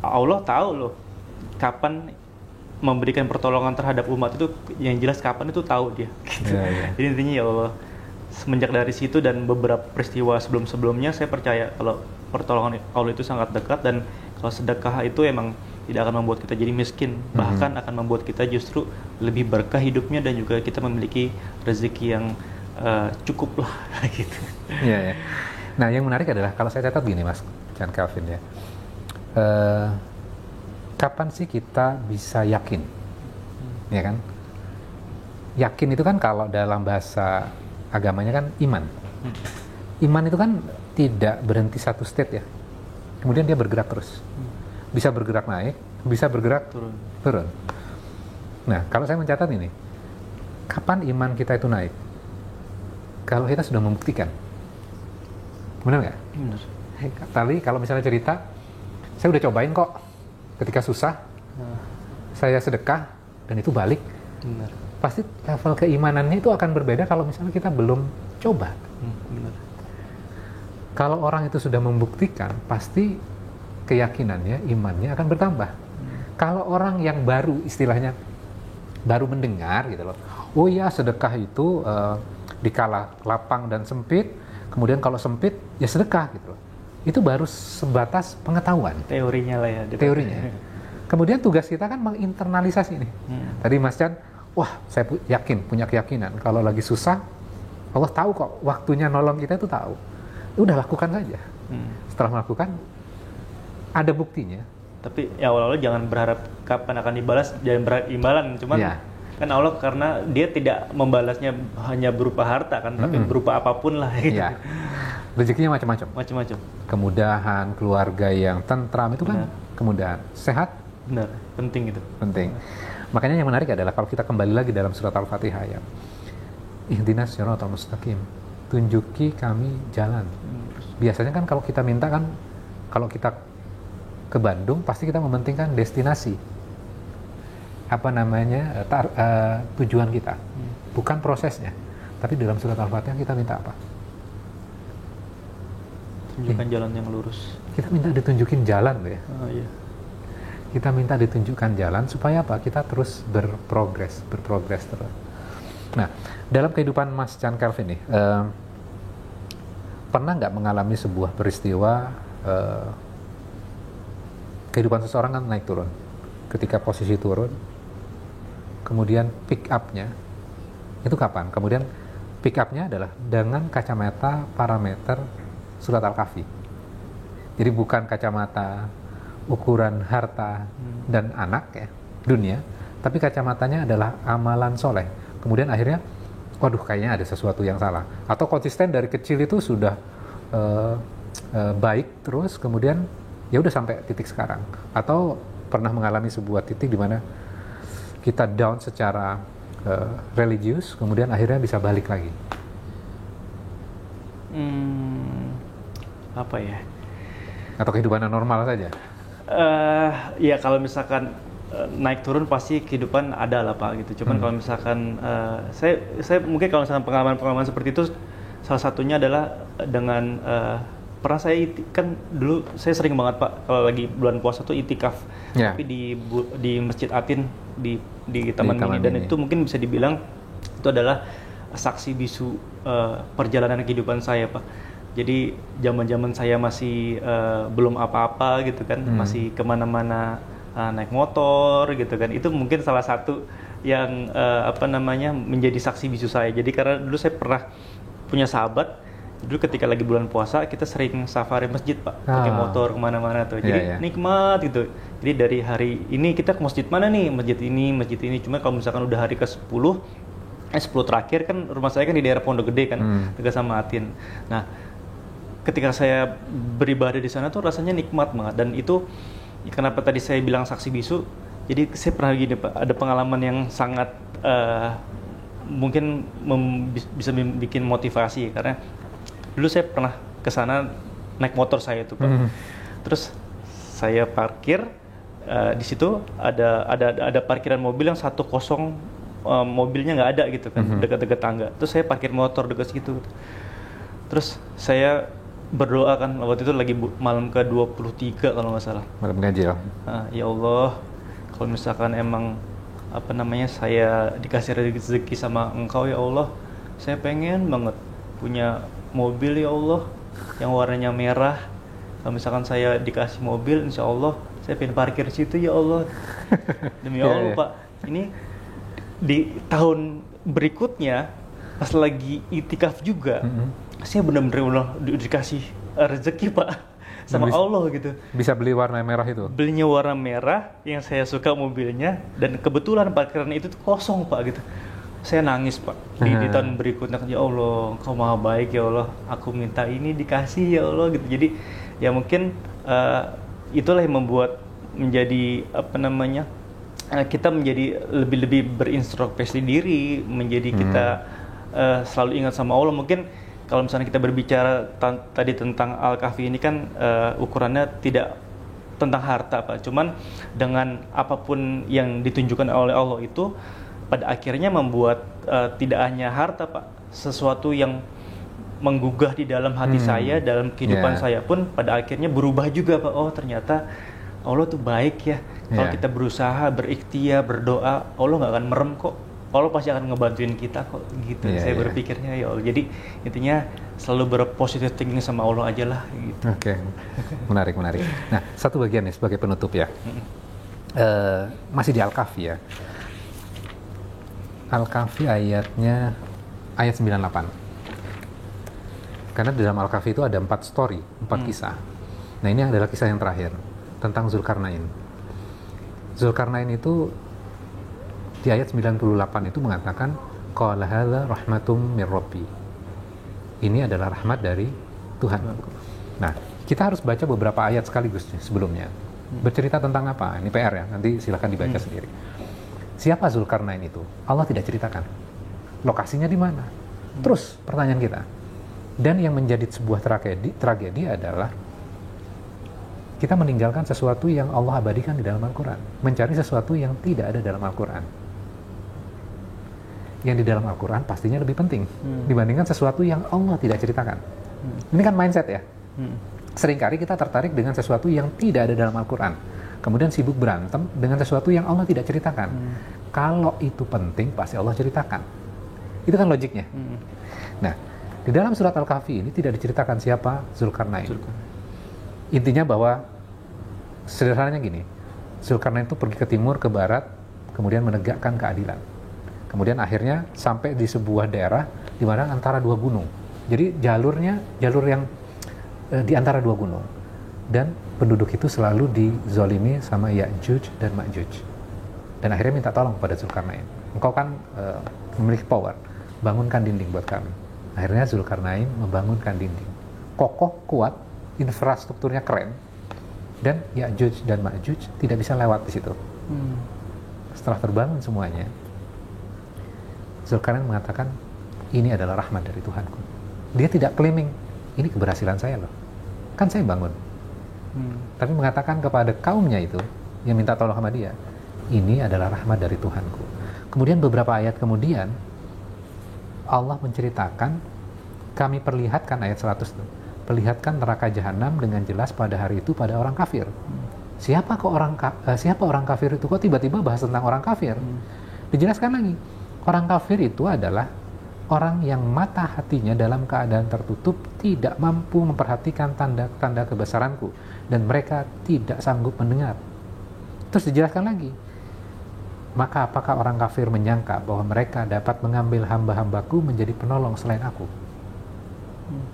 Allah tahu loh kapan memberikan pertolongan terhadap umat itu, yang jelas kapan itu tahu dia. Gitu. Jadi intinya ya Allah, semenjak dari situ dan beberapa peristiwa sebelum-sebelumnya, saya percaya kalau pertolongan Allah itu sangat dekat, dan kalau sedekah itu emang tidak akan membuat kita jadi miskin, bahkan akan membuat kita justru lebih berkah hidupnya, dan juga kita memiliki rezeki yang cukup lah gitu. Iya. Nah yang menarik adalah kalau saya catat gini Mas Chan Kelvin ya, kapan sih kita bisa yakin, ya kan? Yakin itu kan kalau dalam bahasa agamanya kan iman. Iman itu kan tidak berhenti satu state ya. Kemudian dia bergerak terus. Bisa bergerak naik, bisa bergerak turun. Nah, kalau saya mencatat ini, kapan iman kita itu naik? Kalau kita sudah membuktikan. Benar nggak? Benar. Tadi kalau misalnya cerita, saya udah cobain kok. Ketika susah, saya sedekah dan itu balik. Benar. Pasti level keimanannya itu akan berbeda kalau misalnya kita belum coba. Benar. Kalau orang itu sudah membuktikan, pasti keyakinannya, imannya akan bertambah. Kalau orang yang baru, istilahnya baru mendengar gitu loh, oh ya sedekah itu dikala lapang dan sempit, kemudian kalau sempit ya sedekah gitu loh. Itu baru sebatas pengetahuan. Teorinya lah ya. Teorinya. Kemudian tugas kita kan menginternalisasi nih. Tadi Mas Chan, wah saya punya keyakinan kalau lagi susah, Allah tahu kok waktunya nolong kita itu tahu. Udah lakukan saja. Setelah melakukan, ada buktinya. Tapi ya awal-awal jangan berharap kapan akan dibalas, jangan berharap imbalan. Cuman kan Allah karena dia tidak membalasnya hanya berupa harta kan, tapi berupa apapun lah gitu. Ya. Rezekinya macam-macam. Macam-macam. Kemudahan, keluarga yang tentram itu kan kemudahan. Sehat? Benar, penting gitu. Penting. Makanya yang menarik adalah kalau kita kembali lagi dalam surat Al-Fatihah ya. Ihdinas siratal mustaqim. Tunjuki kami jalan. Biasanya kan kalau kita minta kan, kalau kita ke Bandung pasti kita mementingkan destinasi. Apa namanya? Tujuan kita. Bukan prosesnya. Tapi dalam surat Al-Fatihah kita minta apa? Tunjukkan jalan yang lurus. Kita minta ditunjukin jalan loh ya. Oh iya. Kita minta ditunjukkan jalan supaya apa? Kita terus berprogres terus. Nah, dalam kehidupan Mas Chan Kelvin nih, pernah nggak mengalami sebuah peristiwa kehidupan seseorang kan naik turun? ketika posisi turun, kemudian pick up-nya itu kapan? Kemudian pick up-nya adalah dengan kacamata parameter surat Al-Kahfi. Jadi bukan kacamata ukuran harta dan anak ya, dunia, tapi kacamatanya adalah amalan soleh. Kemudian akhirnya, waduh kayaknya ada sesuatu yang salah. Atau konsisten dari kecil itu sudah baik terus, kemudian ya udah sampai titik sekarang. Atau pernah mengalami sebuah titik di mana kita down secara religius, kemudian akhirnya bisa balik lagi. Apa ya? Atau kehidupan normal saja? Ya kalau misalkan naik turun pasti kehidupan ada lah Pak gitu. Cuman kalau misalkan saya mungkin kalau misalkan pengalaman seperti itu, salah satunya adalah dengan pernah saya kan dulu saya sering banget Pak kalau lagi bulan puasa tuh itikaf, tapi di Masjid Atin di Taman Mini, dan itu mungkin bisa dibilang itu adalah saksi bisu perjalanan kehidupan saya Pak. Jadi zaman saya masih belum apa-apa gitu kan, masih kemana-mana naik motor gitu kan. Itu mungkin salah satu yang menjadi saksi bisu saya. Jadi karena dulu saya pernah punya sahabat, dulu ketika lagi bulan puasa kita sering safari masjid Pak, pakai motor kemana-mana tuh. Jadi nikmat gitu. Jadi dari hari ini kita ke masjid mana nih? Masjid ini. Cuma kalau misalkan udah hari ke-10 terakhir kan rumah saya kan di daerah Pondok Gede kan, dekat sama Atin. Nah, ketika saya beribadah di sana tuh rasanya nikmat banget, dan itu kenapa tadi saya bilang saksi bisu. Jadi saya pernah gini Pak, ada pengalaman yang sangat mungkin bisa bikin motivasi, karena dulu saya pernah ke sana naik motor saya tuh Pak. Terus saya parkir di situ ada parkiran mobil yang 1 kosong, mobilnya nggak ada gitu kan, dekat-dekat tangga. Terus saya parkir motor dekat situ. Terus saya berdoa kan, waktu itu lagi malam ke-23 kalau nggak salah. Malam ganjil. Ya Allah, kalau misalkan emang saya dikasih rezeki sama Engkau ya Allah, saya pengen banget punya mobil ya Allah yang warnanya merah. Kalau misalkan saya dikasih mobil, insya Allah saya pengen parkir situ ya Allah. Demi Allah Pak, ini di tahun berikutnya pas lagi itikaf juga, saya benar-benar dikasih rezeki Pak sama Allah gitu. Bisa beli warna merah itu? Belinya warna merah yang saya suka mobilnya, dan kebetulan parkiran itu tuh kosong Pak gitu. Saya nangis Pak di tahun berikutnya, ya Allah Kau maha baik ya Allah, aku minta ini dikasih ya Allah gitu. Jadi ya mungkin itulah yang membuat menjadi kita menjadi lebih berintrospeksi diri, menjadi kita selalu ingat sama Allah. Mungkin kalau misalnya kita berbicara tadi tentang Al-Kahfi ini kan ukurannya tidak tentang harta Pak, cuman dengan apapun yang ditunjukkan oleh Allah itu pada akhirnya membuat tidak hanya harta Pak, sesuatu yang menggugah di dalam hati saya, dalam kehidupan saya pun pada akhirnya berubah juga Pak. Oh ternyata Allah tuh baik ya, kalau kita berusaha, berikhtiar, berdoa, Allah nggak akan merem kok. Allah pasti akan ngebantuin kita kok gitu. Saya berpikirnya ya Allah. Jadi intinya selalu berpositif thinking sama Allah aja lah gitu. Oke. Menarik. Nah, satu bagian nih sebagai penutup ya. Masih di Al-Kahfi ya. Al-Kahfi ayatnya ayat 98. Karena di dalam Al-Kahfi itu ada 4 story, 4 kisah. Nah, ini adalah kisah yang terakhir tentang Zulkarnain. Zulkarnain itu di ayat 98 itu mengatakan qala hadza rahmatum mir rabbi. Ini adalah rahmat dari Tuhan. Nah, kita harus baca beberapa ayat sekaligus sebelumnya. Bercerita tentang apa? Ini PR ya, nanti silakan dibaca sendiri. Siapa Zulkarnain itu? Allah tidak ceritakan. Lokasinya di mana? Terus pertanyaan kita. Dan yang menjadi sebuah tragedi adalah kita meninggalkan sesuatu yang Allah abadikan di dalam Al-Quran, mencari sesuatu yang tidak ada dalam Al-Quran. Yang di dalam Al-Quran pastinya lebih penting dibandingkan sesuatu yang Allah tidak ceritakan. Ini kan mindset ya. Seringkali kita tertarik dengan sesuatu yang tidak ada dalam Al-Quran, kemudian sibuk berantem dengan sesuatu yang Allah tidak ceritakan. Kalau itu penting, pasti Allah ceritakan. Itu kan logiknya. Nah, di dalam surat Al-Kahfi ini tidak diceritakan siapa Zulkarnain. Intinya bahwa sederhananya gini, Zulkarnain itu pergi ke timur, ke barat, kemudian menegakkan keadilan. Kemudian akhirnya sampai di sebuah daerah di mana antara dua gunung. Jadi jalur yang di antara dua gunung. Dan penduduk itu selalu dizolimi sama Ya'juj dan Ma'juj. Dan akhirnya minta tolong kepada Zulkarnain. Engkau kan memiliki power, bangunkan dinding buat kami. Akhirnya Zulkarnain membangunkan dinding. Kokoh, kuat, infrastrukturnya keren. Dan Ya'juj dan Ma'juj tidak bisa lewat di situ. Setelah terbangun semuanya, Zulkarnain mengatakan, ini adalah rahmat dari Tuhanku. Dia tidak claiming, ini keberhasilan saya loh. Kan saya bangun. Tapi mengatakan kepada kaumnya itu, yang minta tolong sama dia, ini adalah rahmat dari Tuhanku. Kemudian beberapa ayat kemudian, Allah menceritakan, kami perlihatkan ayat 100 itu, perlihatkan neraka jahanam dengan jelas pada hari itu pada orang kafir. Siapa orang kafir itu? Kok tiba-tiba bahas tentang orang kafir? Dijelaskan lagi, orang kafir itu adalah orang yang mata hatinya dalam keadaan tertutup, tidak mampu memperhatikan tanda-tanda kebesaranku, dan mereka tidak sanggup mendengar. Terus dijelaskan lagi, maka apakah orang kafir menyangka bahwa mereka dapat mengambil hamba-hambaku menjadi penolong selain aku?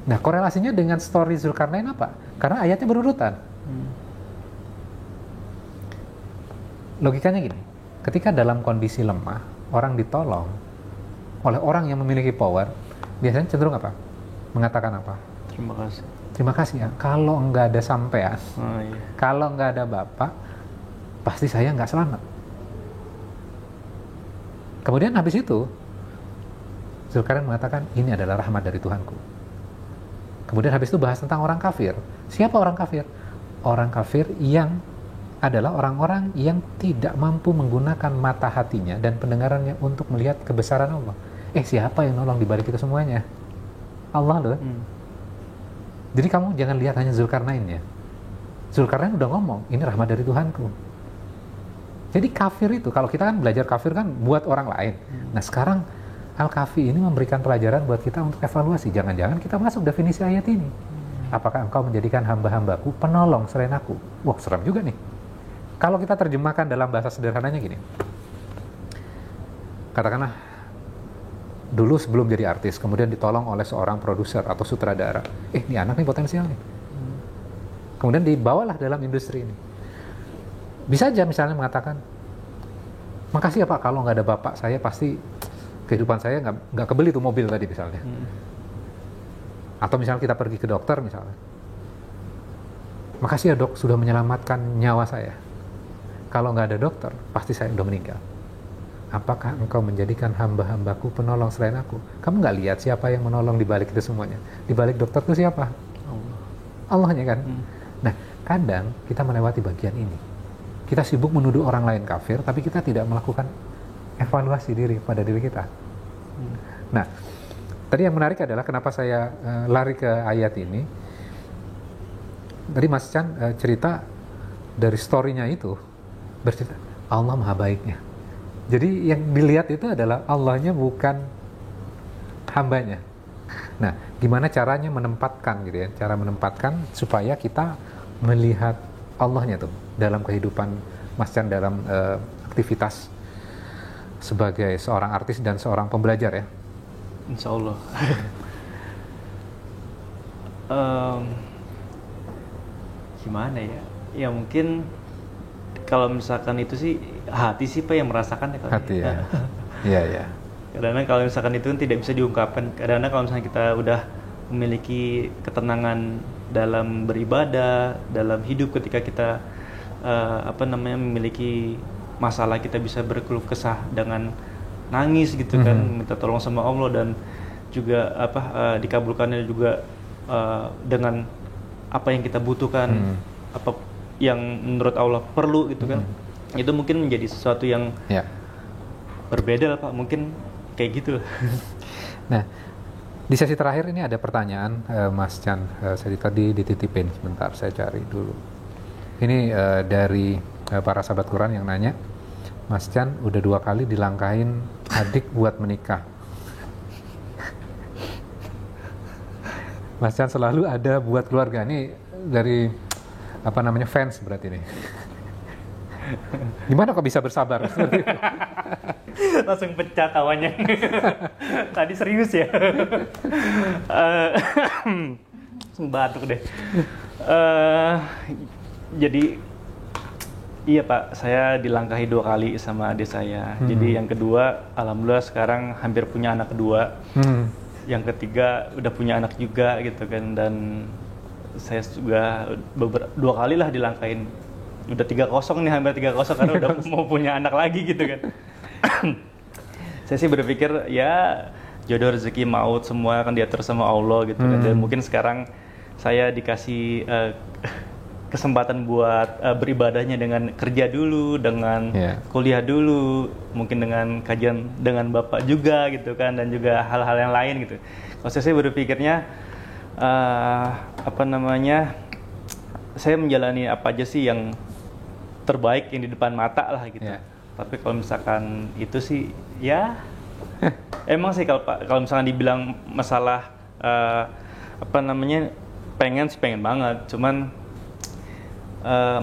Nah, korelasinya dengan story Zulkarnain apa? Karena ayatnya berurutan. Logikanya gini, ketika dalam kondisi lemah, orang ditolong oleh orang yang memiliki power, biasanya cenderung apa? Mengatakan apa? Terima kasih. Terima kasih ya, kalau nggak ada sampean, kalau nggak ada bapak, pasti saya nggak selamat. Kemudian habis itu, Zulkarnain mengatakan, ini adalah rahmat dari Tuhanku. Kemudian habis itu bahas tentang orang kafir. Siapa orang kafir? Orang kafir yang adalah orang-orang yang tidak mampu menggunakan mata hatinya dan pendengarannya untuk melihat kebesaran Allah. Siapa yang nolong di balik itu semuanya? Allah loh. Jadi kamu jangan lihat hanya Zulkarnain ya. Zulkarnain udah ngomong, ini rahmat dari Tuhanku. Jadi kafir itu, kalau kita kan belajar kafir kan buat orang lain. Nah sekarang Al-Kafi ini memberikan pelajaran buat kita untuk evaluasi. Jangan-jangan kita masuk definisi ayat ini. Apakah engkau menjadikan hamba-hambaku penolong selain aku? Wah, serem juga nih. Kalau kita terjemahkan dalam bahasa sederhananya gini. Katakanlah, dulu sebelum jadi artis, kemudian ditolong oleh seorang produser atau sutradara. Ini anak nih potensial nih. Kemudian dibawalah dalam industri ini. Bisa aja misalnya mengatakan, makasih ya Pak, kalau nggak ada bapak saya pasti kehidupan saya nggak kebeli tuh mobil tadi misalnya. Atau misalnya kita pergi ke dokter misalnya, makasih ya dok sudah menyelamatkan nyawa saya. Kalau nggak ada dokter, pasti saya udah meninggal. Apakah engkau menjadikan hamba-hambaku penolong selain aku? Kamu nggak lihat siapa yang menolong di balik itu semuanya? Di balik dokter itu siapa? Allahnya kan. Nah, kadang kita melewati bagian ini. Kita sibuk menuduh orang lain kafir, tapi kita tidak melakukan evaluasi diri pada diri kita. Nah, tadi yang menarik adalah kenapa saya lari ke ayat ini. Tadi Mas Chan cerita dari story-nya itu, bercerita Allah maha baiknya. Jadi yang dilihat itu adalah Allahnya, bukan hambanya. Nah, gimana caranya menempatkan gitu ya? Cara menempatkan supaya kita melihat Allahnya tuh dalam kehidupan Mas Chan dalam aktivitas sebagai seorang artis dan seorang pembelajar ya. Insya Allah. Gimana ya? Ya mungkin kalau misalkan itu sih hati sih Pak yang merasakan ya. Hati ya. Iya ya. Kadang-kadang kalau misalkan itu tidak bisa diungkapkan. Kadang-kadang kalau misalnya kita udah memiliki ketenangan dalam beribadah, dalam hidup, ketika kita memiliki masalah, kita bisa berkeluh kesah dengan nangis gitu kan, minta tolong sama Allah, dan juga dikabulkannya juga dengan apa yang kita butuhkan, apa yang menurut Allah perlu gitu kan. Itu mungkin menjadi sesuatu yang berbeda lah Pak, mungkin kayak gitu lah. Nah, di sesi terakhir ini ada pertanyaan Mas Chan, saya tadi dititipin, sebentar saya cari dulu. Ini dari para sahabat Quran yang nanya, Mas Chan udah 2 kali dilangkahin adik buat menikah. Mas Chan selalu ada buat keluarga. Ini dari fans berarti nih. Gimana kok bisa bersabar? Langsung pecah tawanya. Tadi serius ya. Langsung batuk deh. Jadi iya Pak, saya dilangkahi 2 kali sama adik saya. Jadi yang kedua, alhamdulillah sekarang hampir punya anak kedua. Yang ketiga udah punya anak juga gitu kan. Dan saya juga 2 kali lah dilangkahin. Udah 3-0 nih, hampir 3-0 karena udah mau punya anak lagi gitu kan. Saya sih berpikir ya jodoh rezeki maut semua kan diatur sama Allah gitu kan. Dan mungkin sekarang saya dikasih kesempatan buat beribadahnya dengan kerja dulu, dengan kuliah dulu, mungkin dengan kajian dengan Bapak juga gitu kan, dan juga hal-hal yang lain gitu. Kalau saya berpikirnya saya menjalani apa aja sih yang terbaik yang di depan mata lah gitu. Tapi kalau misalkan itu sih ya emang sih kalau misalkan dibilang masalah pengen banget, cuman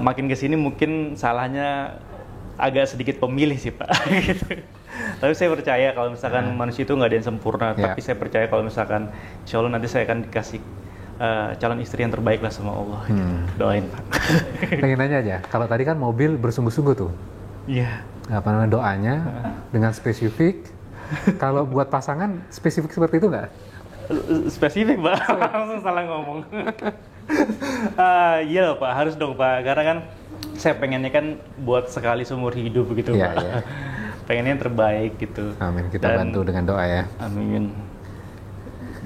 makin kesini mungkin salahnya agak sedikit pemilih sih Pak. Gitu. Tapi saya percaya kalau misalkan manusia itu nggak ada yang sempurna, tapi saya percaya kalau misalkan insya Allah nanti saya akan dikasih calon istri yang terbaik lah sama Allah. Gitu. Doain Pak. Pengen nanya aja, kalau tadi kan mobil bersungguh-sungguh tuh. Iya. Apa namanya doanya dengan spesifik. Kalau buat pasangan spesifik seperti itu nggak? Spesifik Pak, langsung salah ngomong. Iya Pak, harus dong Pak, karena kan saya pengennya kan buat sekali seumur hidup begitu Pak. Yeah. Pengennya yang terbaik gitu. Amin, kita bantu dengan doa ya. Amin.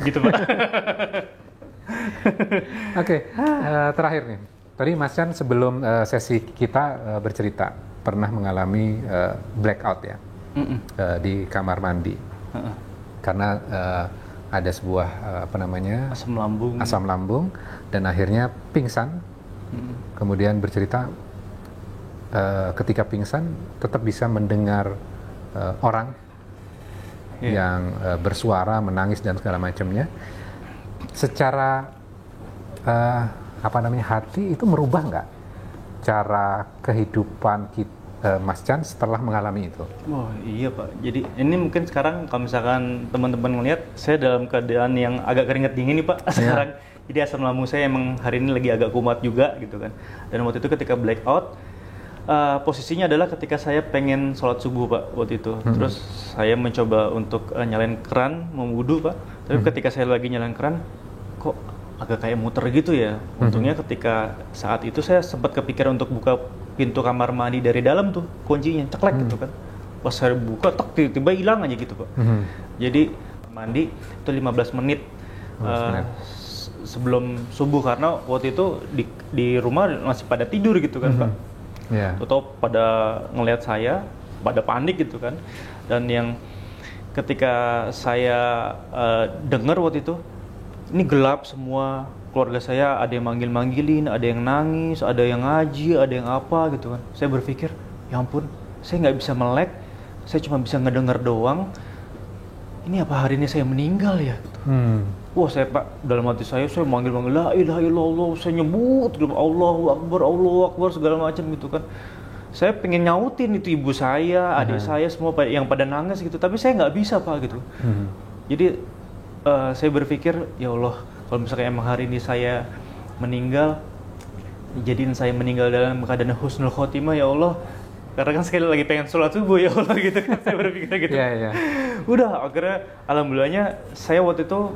Gitu Pak. Oke, terakhir nih. Tadi Mas Chan sebelum sesi kita bercerita pernah mengalami blackout ya di kamar mandi. Karena ada sebuah asam lambung dan akhirnya pingsan. Kemudian bercerita ketika pingsan tetap bisa mendengar orang yang bersuara, menangis dan segala macamnya. Secara hati itu merubah nggak cara kehidupan kita, Mas Chan setelah mengalami itu? Oh iya Pak, jadi ini mungkin sekarang kalau misalkan teman-teman ngelihat saya dalam keadaan yang agak keringet dingin nih Pak sekarang. Jadi asam lambung saya emang hari ini lagi agak kumat juga gitu kan. Dan waktu itu ketika blackout, posisinya adalah ketika saya pengen sholat subuh Pak waktu itu. Terus saya mencoba untuk nyalain keran, mau wudu Pak. Tapi ketika saya lagi nyalain keran, kok agak kayak muter gitu ya. Untungnya ketika saat itu saya sempat kepikiran untuk buka pintu kamar mandi dari dalam tuh, kuncinya ceklek gitu kan. Pas saya buka, tiba-tiba hilang aja gitu Pak. Jadi mandi itu 15 menit sebelum subuh, karena waktu itu di rumah masih pada tidur gitu kan Pak. Atau pada ngelihat saya, pada panik gitu kan. Dan yang ketika saya dengar waktu itu, ini gelap semua, keluarga saya ada yang manggil-manggilin, ada yang nangis, ada yang ngaji, ada yang apa gitu kan. Saya berpikir, ya ampun, saya nggak bisa melek, saya cuma bisa ngedengar doang. Ini apa hari ini saya meninggal ya? Gitu. Wah saya Pak, dalam hati saya manggil-manggil, la ilaha illallah, saya nyebut, Allahu Akbar, segala macam gitu kan. Saya pengen nyautin itu ibu saya, adik saya, semua yang pada nangis gitu, tapi saya nggak bisa Pak gitu. Jadi saya berpikir, ya Allah, kalau misalnya emang hari ini saya meninggal, jadiin saya meninggal dalam keadaan husnul khotimah ya Allah. Karena kan sekali lagi pengen sholat subuh ya Allah gitu kan, saya berpikir gitu. Udah, akhirnya alhamdulillahnya saya waktu itu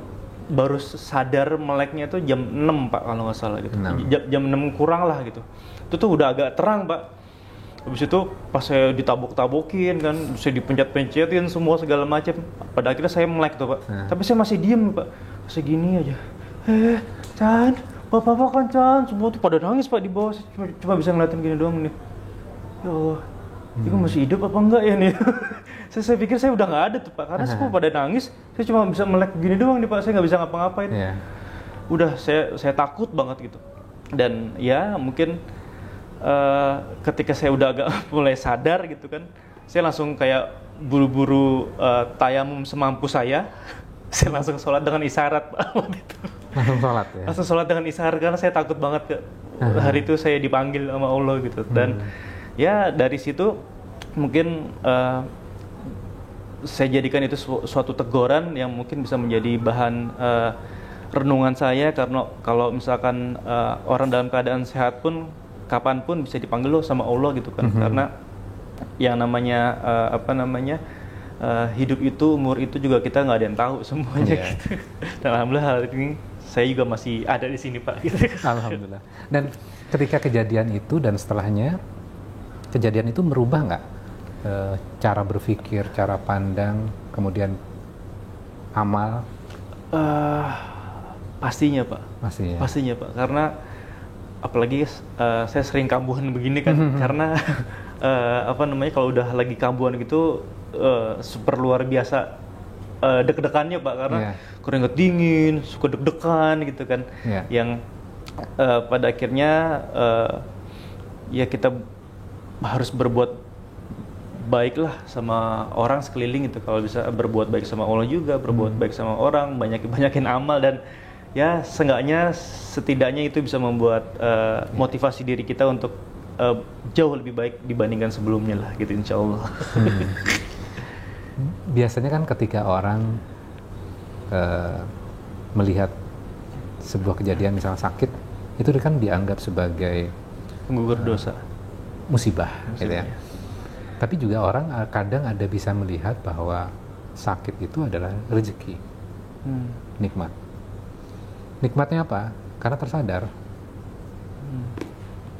baru sadar meleknya itu jam 6 Pak kalau nggak salah gitu. Jam 6 kurang lah gitu. Itu tuh udah agak terang Pak. Habis itu pas saya ditabok-tabokin kan, saya dipencet-pencetin semua segala macam. Pada akhirnya saya melek tuh Pak. Tapi saya masih diem Pak. Segini aja. Chan, Bapak kan Chan, semua tuh pada nangis Pak di bawah. Cuma bisa ngeliatin gini doang nih. Ya Allah, ini masih hidup apa enggak ya nih? saya pikir saya udah nggak ada tuh Pak, karena semua pada nangis. Saya cuma bisa melek gini doang nih Pak, saya nggak bisa ngapa-ngapain. Udah, saya takut banget gitu. Dan ya mungkin ketika saya udah agak mulai sadar gitu kan, saya langsung kayak buru-buru tayamum semampu saya. Saya langsung sholat dengan isyarat Pak waktu itu. Langsung sholat ya? Langsung sholat dengan isyarat karena saya takut banget hari itu saya dipanggil sama Allah gitu. Dan ya dari situ mungkin saya jadikan itu suatu teguran yang mungkin bisa menjadi bahan renungan saya, karena kalau misalkan orang dalam keadaan sehat pun kapanpun bisa dipanggil lo sama Allah gitu kan. Karena yang namanya hidup itu, umur itu juga kita nggak ada yang tahu semuanya gitu. Dan alhamdulillah hal ini saya juga masih ada di sini Pak gitu. Alhamdulillah. Dan ketika kejadian itu dan setelahnya, kejadian itu merubah nggak cara berpikir, cara pandang, kemudian amal? Pastinya Pak. Pastinya Pak, karena apalagi saya sering kambuhan begini kan. Karena kalau udah lagi kambuhan gitu super luar biasa deg-degannya Pak, karena keringat dingin, suka deg-degan gitu kan. Yang pada akhirnya ya kita harus berbuat baiklah sama orang sekeliling itu. Kalau bisa berbuat baik sama Allah juga, berbuat baik sama orang, banyakin amal, dan ya setidaknya itu bisa membuat motivasi diri kita untuk jauh lebih baik dibandingkan sebelumnya lah gitu, insya Allah. Biasanya kan ketika orang melihat sebuah kejadian misalnya sakit, itu kan dianggap sebagai penggugur dosa, musibah gitu ya. Tapi juga orang kadang ada bisa melihat bahwa sakit itu adalah rezeki, nikmat. Nikmatnya apa? Karena tersadar.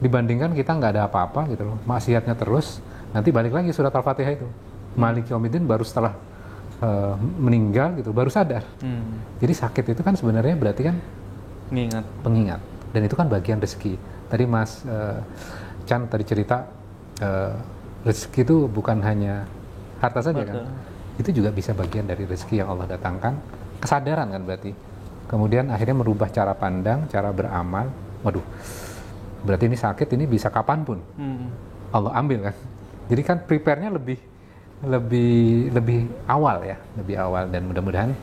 Dibandingkan kita nggak ada apa-apa gitu loh, maksiatnya terus, nanti balik lagi surat Al-Fatihah itu. Malik Yaumiddin baru setelah meninggal gitu, baru sadar. Jadi sakit itu kan sebenarnya berarti kan pengingat. Dan itu kan bagian rezeki. Tadi Mas Chan tadi cerita, rezeki itu bukan hanya harta saja kan. Itu juga bisa bagian dari rezeki yang Allah datangkan. Kesadaran kan berarti. Kemudian akhirnya merubah cara pandang, cara beramal. Waduh, berarti ini sakit, ini bisa kapanpun Allah ambil kan. Jadi kan prepare-nya lebih awal ya, lebih awal. Dan mudah-mudahan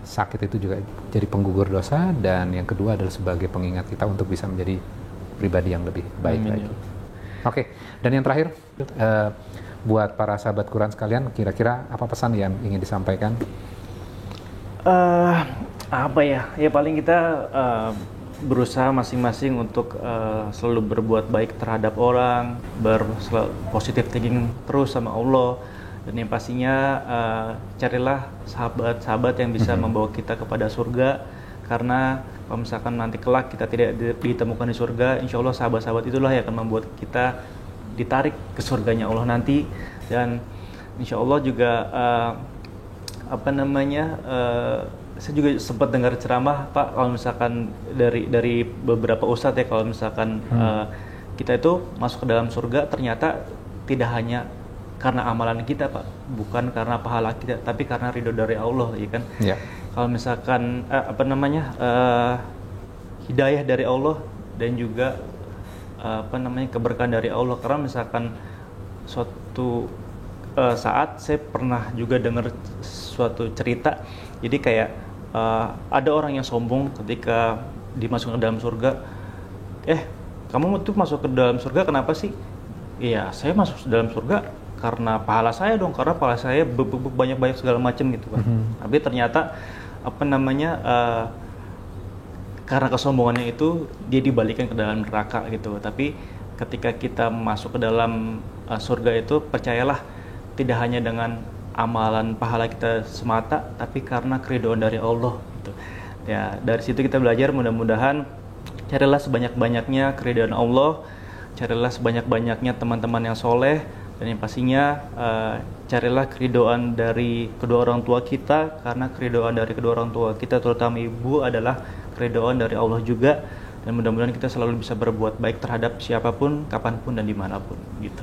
sakit itu juga jadi penggugur dosa, dan yang kedua adalah sebagai pengingat kita untuk bisa menjadi pribadi yang lebih baik lagi. Oke, dan yang terakhir buat para sahabat Quran sekalian, kira-kira apa pesan yang ingin disampaikan? Ya paling kita berusaha masing-masing untuk selalu berbuat baik terhadap orang, positive thinking terus sama Allah, dan yang pastinya carilah sahabat-sahabat yang bisa membawa kita kepada surga. Karena kalau misalkan nanti kelak kita tidak ditemukan di surga, insya Allah sahabat-sahabat itulah yang akan membuat kita ditarik ke surganya Allah nanti. Dan insya Allah juga saya juga sempat dengar ceramah Pak, kalau misalkan dari beberapa ustadz ya, kalau misalkan kita itu masuk ke dalam surga ternyata tidak hanya karena amalan kita Pak, bukan karena pahala kita, tapi karena ridho dari Allah, ya kan? Kalau misalkan hidayah dari Allah dan juga keberkahan dari Allah. Karena misalkan suatu saat saya pernah juga dengar suatu cerita, jadi kayak ada orang yang sombong ketika dimasukkan ke dalam surga. Kamu tuh masuk ke dalam surga kenapa sih? Iya, saya masuk ke dalam surga karena pahala saya dong, karena pahala saya banyak segala macam gitu kan. Tapi ternyata karena kesombongannya itu dia dibalikan ke dalam neraka gitu. Tapi ketika kita masuk ke dalam surga itu, percayalah tidak hanya dengan amalan pahala kita semata, tapi karena keridhaan dari Allah gitu. Ya, dari situ kita belajar, mudah-mudahan carilah sebanyak-banyaknya keridhaan Allah, carilah sebanyak-banyaknya teman-teman yang soleh, dan yang pastinya carilah keridhaan dari kedua orang tua kita, karena keridhaan dari kedua orang tua kita, terutama ibu, adalah keridhaan dari Allah juga. Dan mudah-mudahan kita selalu bisa berbuat baik terhadap siapapun, kapanpun, dan dimanapun gitu.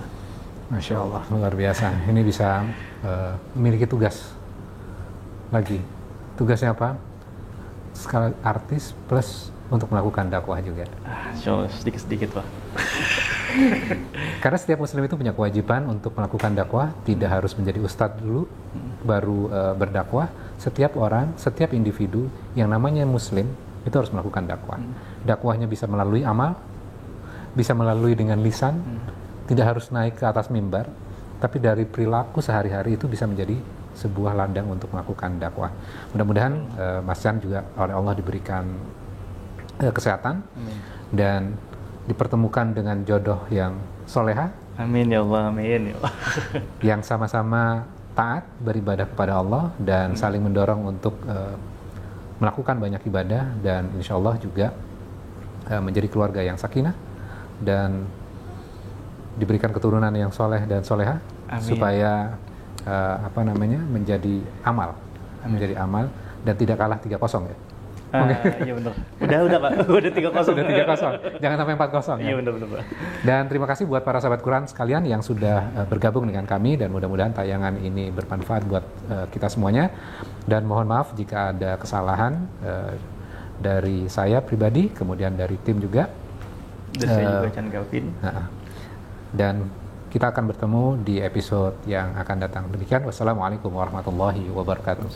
Masya Allah, luar biasa. Ini bisa memiliki tugas lagi. Tugasnya apa? Skala artis plus untuk melakukan dakwah juga. Sedikit-sedikit Pak. Karena setiap muslim itu punya kewajiban untuk melakukan dakwah, tidak harus menjadi ustadz dulu baru berdakwah. Setiap orang, setiap individu yang namanya muslim itu harus melakukan dakwah. Dakwahnya bisa melalui amal, bisa melalui dengan lisan, tidak harus naik ke atas mimbar, tapi dari perilaku sehari-hari itu bisa menjadi sebuah ladang untuk melakukan dakwah. Mudah-mudahan Mas Chan juga oleh Allah diberikan kesehatan. Amin. Dan dipertemukan dengan jodoh yang soleha. Amin ya Allah, amin ya Allah. Yang sama-sama taat beribadah kepada Allah dan saling mendorong untuk melakukan banyak ibadah, dan insya Allah juga menjadi keluarga yang sakinah dan diberikan keturunan yang soleh dan soleha. Amin. Supaya menjadi amal. Amin. Menjadi amal dan tidak kalah 3-0 ya. Iya benar. Udah Pak. Udah 3-0. Sudah 3-0. Jangan sampai 4-0 ya. Iya benar Pak. Dan terima kasih buat para sahabat Quran sekalian yang sudah bergabung dengan kami, dan mudah-mudahan tayangan ini bermanfaat buat kita semuanya. Dan mohon maaf jika ada kesalahan dari saya pribadi, kemudian dari tim juga. Dan saya juga Chan Galvin. Dan kita akan bertemu di episode yang akan datang. Demikian, wassalamualaikum warahmatullahi wabarakatuh.